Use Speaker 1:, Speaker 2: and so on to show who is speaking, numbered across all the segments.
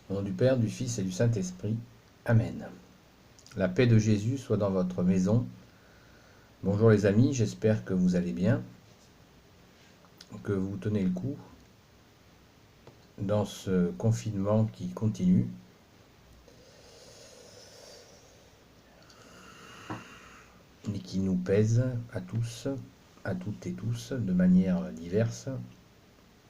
Speaker 1: Au nom du Père, du Fils et du Saint-Esprit. Amen. La paix de Jésus soit dans votre maison. Bonjour les amis, j'espère que vous allez bien, que vous tenez le coup dans ce confinement qui continue. Et qui nous pèse à tous, à toutes et tous, de manière diverse.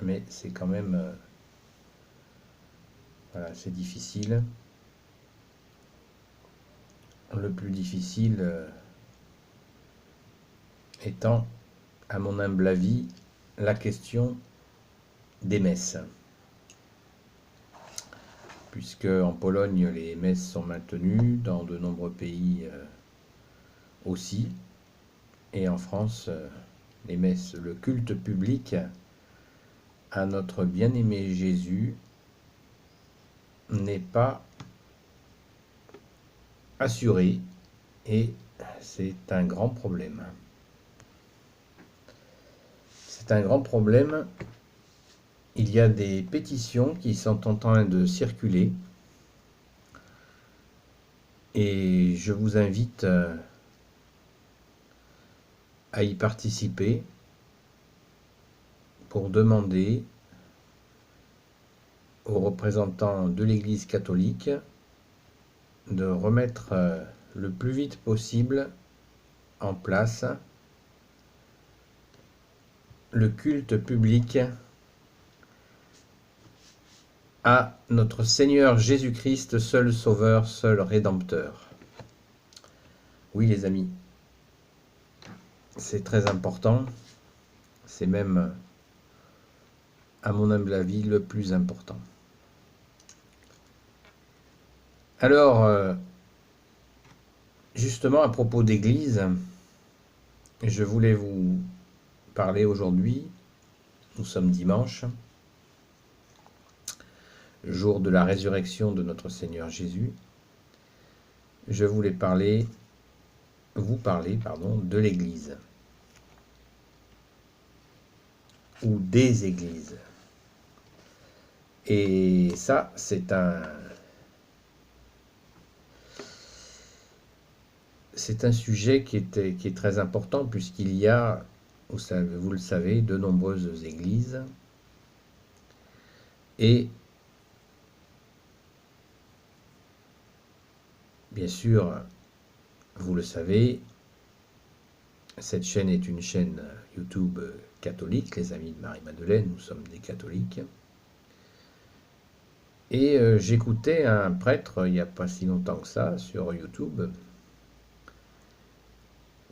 Speaker 1: Mais c'est quand même... voilà, c'est difficile. Le plus difficile étant, à mon humble avis, la question des messes. Puisque en Pologne, les messes sont maintenues, dans de nombreux pays aussi, et en France, les messes, le culte public à notre bien-aimé Jésus n'est pas assuré, et c'est un grand problème. C'est un grand problème. Il y a des pétitions qui sont en train de circuler, et je vous invite à y participer pour demander aux représentants de l'Église catholique de remettre le plus vite possible en place le culte public à notre Seigneur Jésus-Christ, seul Sauveur, seul Rédempteur. Oui les amis, c'est très important, c'est même, à mon humble avis, le plus important. Alors, justement, à propos d'église, je voulais vous parler aujourd'hui, nous sommes dimanche, jour de la résurrection de notre Seigneur Jésus. Je voulais vous parler, de l'église, ou des églises. Et ça, c'est un sujet qui est très important, puisqu'il y a, vous le savez, de nombreuses églises. Et bien sûr, vous le savez, cette chaîne est une chaîne YouTube catholique, les amis de Marie-Madeleine, nous sommes des catholiques. Et j'écoutais un prêtre, il n'y a pas si longtemps que ça, sur YouTube,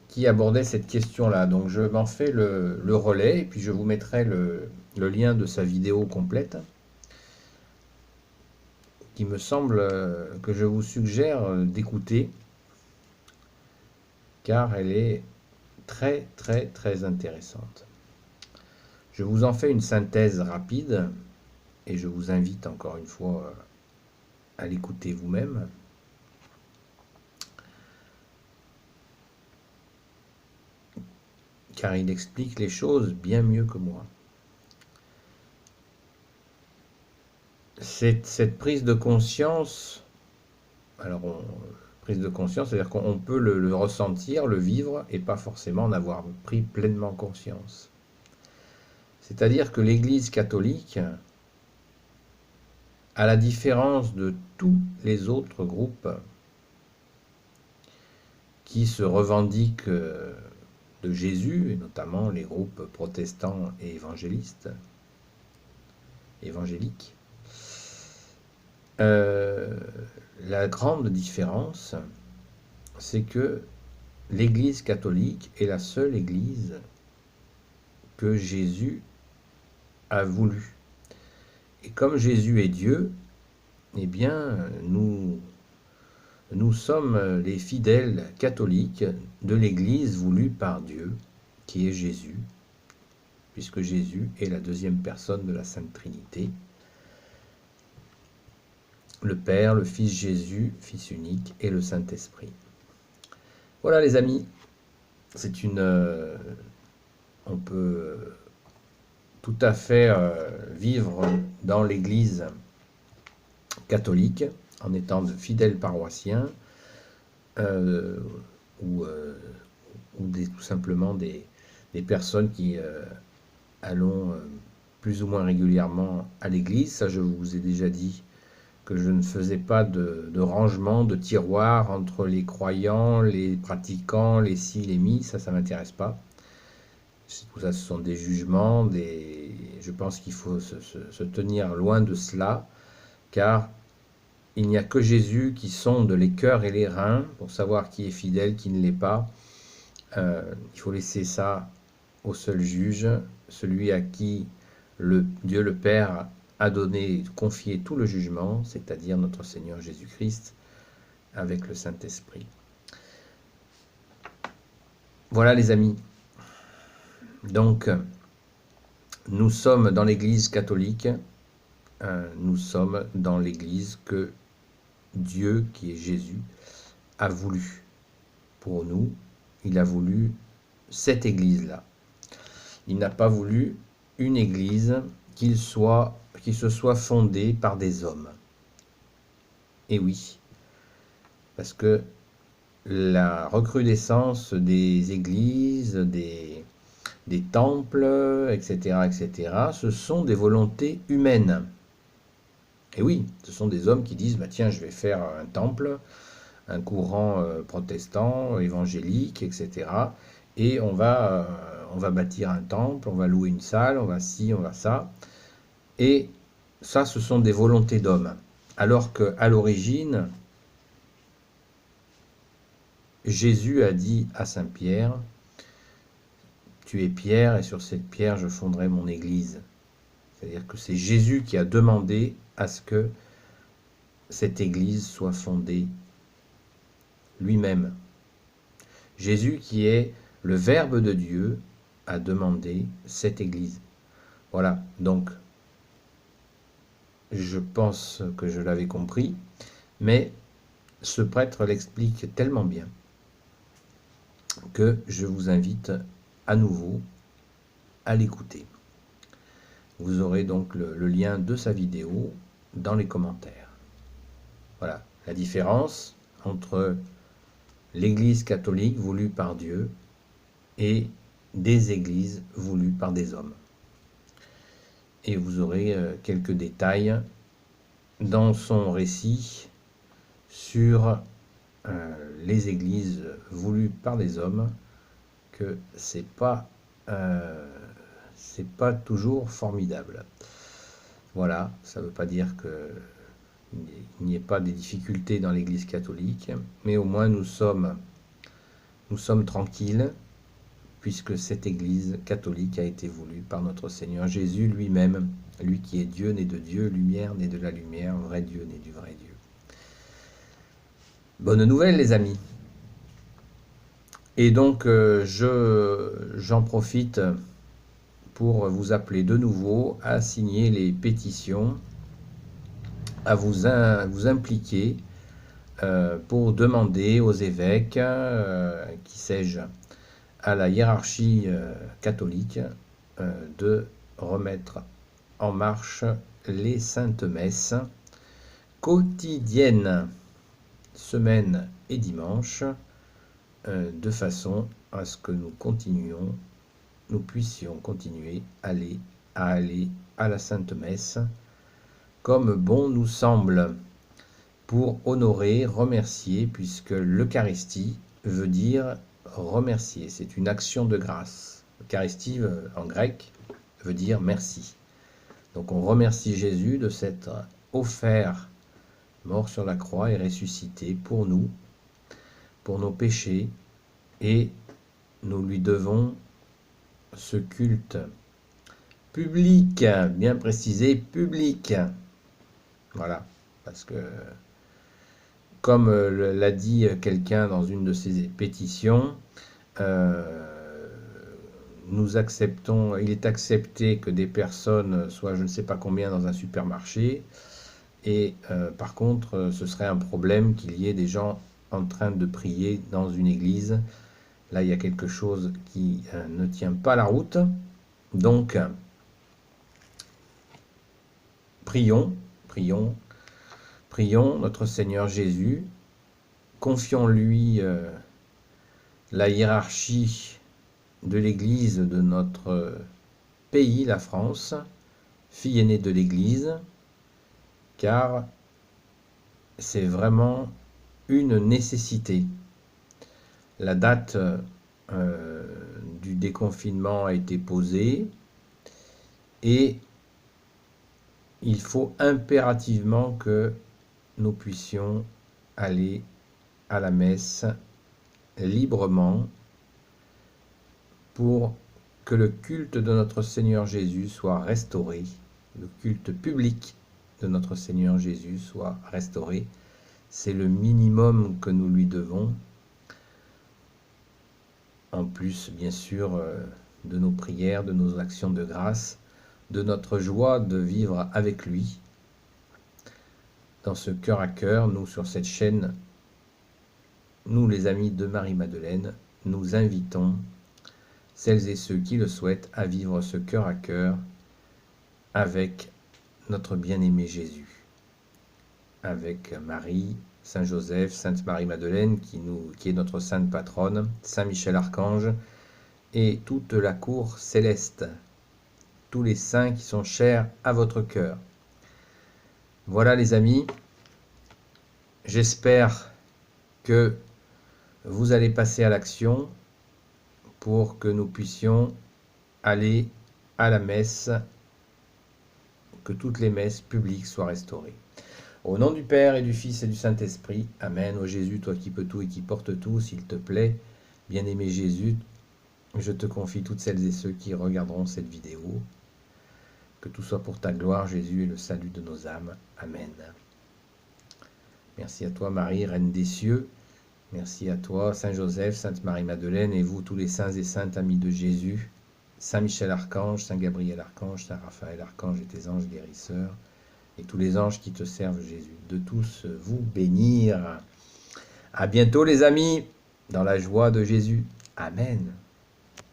Speaker 1: qui abordait cette question-là. Donc je m'en fais le relais, et puis je vous mettrai le lien de sa vidéo complète, qui me semble que je vous suggère d'écouter, car elle est très très très intéressante. Je vous en fais une synthèse rapide, et je vous invite encore une fois à l'écouter vous-même. Car il explique les choses bien mieux que moi. Cette prise de conscience, prise de conscience, c'est-à-dire qu'on peut le ressentir, le vivre, et pas forcément en avoir pris pleinement conscience. C'est-à-dire que l'Église catholique, à la différence de tous les autres groupes qui se revendiquent de Jésus, et notamment les groupes protestants et évangéliques, la grande différence, c'est que l'Église catholique est la seule Église que Jésus a voulu. Et comme Jésus est Dieu, eh bien, nous sommes les fidèles catholiques de l'Église voulue par Dieu, qui est Jésus, puisque Jésus est la deuxième personne de la Sainte Trinité, le Père, le Fils Jésus, Fils unique, et le Saint-Esprit. Voilà les amis, c'est on peut tout à fait vivre dans l'Église catholiques, en étant de fidèles paroissiens, euh, ou, euh, tout simplement des personnes qui allons plus ou moins régulièrement à l'église. Ça, je vous ai déjà dit que je ne faisais pas de rangement, de tiroir entre les croyants, les pratiquants, les ci, les mi, ça ne m'intéresse pas. Tout ça, ce sont des jugements, je pense qu'il faut se tenir loin de cela, car il n'y a que Jésus qui sonde les cœurs et les reins pour savoir qui est fidèle, qui ne l'est pas. Il faut laisser ça au seul juge, celui à qui Dieu le Père a donné, confié tout le jugement, c'est-à-dire notre Seigneur Jésus-Christ, avec le Saint-Esprit. Voilà les amis. Donc, nous sommes dans l'Église catholique, nous sommes dans l'Église que Dieu, qui est Jésus, a voulu pour nous. Il a voulu cette Église-là. Il n'a pas voulu une Église qui se soit fondée par des hommes. Et oui, parce que la recrudescence des églises, des temples, etc., ce sont des volontés humaines. Et oui, ce sont des hommes qui disent, bah, tiens, je vais faire un temple, un courant protestant, évangélique, etc. Et on va bâtir un temple, on va louer une salle, on va ci, on va ça. Et ça, ce sont des volontés d'hommes. Alors qu'à l'origine, Jésus a dit à Saint Pierre, tu es Pierre et sur cette pierre je fonderai mon église. C'est-à-dire que c'est Jésus qui a demandé à ce que cette église soit fondée lui-même. Jésus, qui est le Verbe de Dieu, a demandé cette église. Voilà, donc je pense que je l'avais compris, mais ce prêtre l'explique tellement bien que je vous invite à nouveau à l'écouter. Vous aurez donc le lien de sa vidéo dans les commentaires. Voilà, la différence entre l'Église catholique voulue par Dieu et des églises voulues par des hommes. Et vous aurez quelques détails dans son récit sur les églises voulues par des hommes, que c'est pas toujours formidable. Voilà, ça ne veut pas dire qu'il n'y ait pas des difficultés dans l'Église catholique, mais au moins nous sommes tranquilles, puisque cette Église catholique a été voulue par notre Seigneur Jésus lui-même, lui qui est Dieu né de Dieu, lumière né de la lumière, vrai Dieu né du vrai Dieu. Bonne nouvelle les amis. Et donc j'en profite pour vous appeler de nouveau à signer les pétitions, à vous impliquer pour demander aux évêques, qui sais-je, à la hiérarchie catholique, de remettre en marche les saintes messes quotidiennes, semaine et dimanche, de façon à ce que nous puissions continuer à aller à la Sainte Messe comme bon nous semble, pour honorer, remercier, puisque l'Eucharistie veut dire remercier, c'est une action de grâce. L'Eucharistie en grec veut dire merci. Donc on remercie Jésus de s'être offert, mort sur la croix et ressuscité pour nous, pour nos péchés, et nous lui devons ce culte public, bien précisé, public. Voilà, parce que, comme l'a dit quelqu'un dans une de ses pétitions, il est accepté que des personnes soient je ne sais pas combien dans un supermarché, et par contre, ce serait un problème qu'il y ait des gens en train de prier dans une église. Là, il y a quelque chose qui ne tient pas la route. Donc, prions Prions notre Seigneur Jésus, confions-lui la hiérarchie de l'Église de notre pays, la France, fille aînée de l'Église, car c'est vraiment une nécessité. La date du déconfinement a été posée et il faut impérativement que nous puissions aller à la messe librement pour que le culte de notre Seigneur Jésus soit restauré, le culte public de notre Seigneur Jésus soit restauré. C'est le minimum que nous lui devons, en plus bien sûr de nos prières, de nos actions de grâce, de notre joie de vivre avec lui. Dans ce cœur à cœur, nous sur cette chaîne, nous les amis de Marie-Madeleine, nous invitons celles et ceux qui le souhaitent à vivre ce cœur à cœur avec notre bien-aimé Jésus, avec Marie, Saint Joseph, Sainte Marie-Madeleine qui est notre sainte patronne, Saint Michel Archange et toute la cour céleste, tous les saints qui sont chers à votre cœur. Voilà les amis, j'espère que vous allez passer à l'action pour que nous puissions aller à la messe, que toutes les messes publiques soient restaurées. Au nom du Père et du Fils et du Saint-Esprit, Amen. Ô Jésus, toi qui peux tout et qui portes tout, s'il te plaît, bien-aimé Jésus, je te confie toutes celles et ceux qui regarderont cette vidéo. Que tout soit pour ta gloire, Jésus, et le salut de nos âmes. Amen. Merci à toi, Marie, Reine des cieux. Merci à toi, Saint Joseph, Sainte Marie-Madeleine, et vous, tous les saints et saintes amis de Jésus, Saint Michel Archange, Saint Gabriel Archange, Saint Raphaël Archange et tes anges guérisseurs, et tous les anges qui te servent, Jésus, de tous vous bénir. À bientôt, les amis, dans la joie de Jésus. Amen.